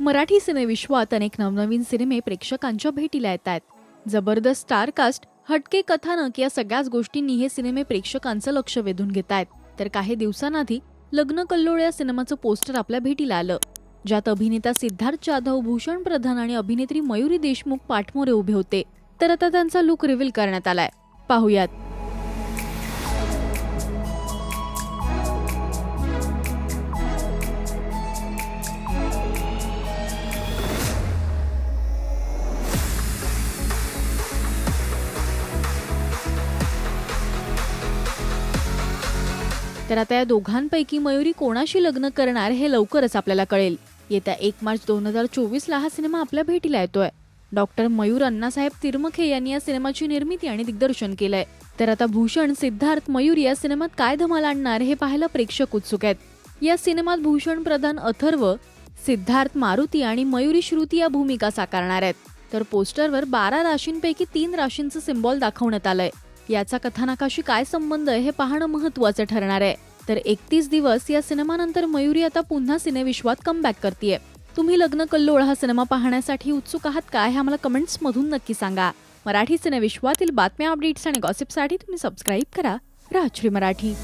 मराठी सिनेविश्वात अनेक नवनवीन सिनेमे प्रेक्षकांच्या भेटीला येत आहेत. जबरदस्त स्टारकास्ट, हटके कथानक या सगळ्याच गोष्टींनी हे सिनेमे प्रेक्षकांचं लक्ष वेधून घेत आहेत. तर काही दिवसांआधी लग्न कल्लोळ या सिनेमाचं पोस्टर आपल्या भेटीला आलं, ज्यात अभिनेता सिद्धार्थ जाधव, भूषण प्रधान आणि अभिनेत्री मयुरी देशमुख पाठमोरे उभे होते. तर आता त्यांचा लुक रिव्हील करण्यात आलाय. पाहुयात. तर आता या दोघांपैकी मयुरी कोणाशी लग्न करणार हे लवकरच आपल्याला कळेल. येत्या 1 मार्च 2024ला हा सिनेमा आपल्या भेटीला येतोय. डॉक्टर मयूर अण्णासाहेब तिरमखे यांनी या सिनेमाची निर्मिती आणि दिग्दर्शन केलंय. तर आता भूषण, सिद्धार्थ, मयूरी या सिनेमात काय धमाल आणणार हे पाहायला प्रेक्षक उत्सुक आहेत. या सिनेमात भूषण प्रधान अथर्व, सिद्धार्थ मारुती आणि मयुरी श्रुती या भूमिका साकारणार आहेत. तर पोस्टरवर 12 राशींपैकी 3 राशींचं सिम्बॉल दाखवण्यात आलंय. याचा कथानकाशी काय संबंध आहे हे पाहणं महत्त्वाचं ठरणार आहे. तर 31 दिवस या सिनेमानंतर मयुरी आता पुन्हा सिनेविश्वात कमबॅक करतेय. तुम्ही लग्न कल्लोळ हा सिनेमा पाहण्यासाठी उत्सुक आहात का हे आम्हाला कमेंट्स मधून नक्की सांगा. मराठी सिनेविश्वातील बातम्या, अपडेट्स आणि गॉसिपसाठी तुम्ही सबस्क्राईब करा राजश्री मराठी.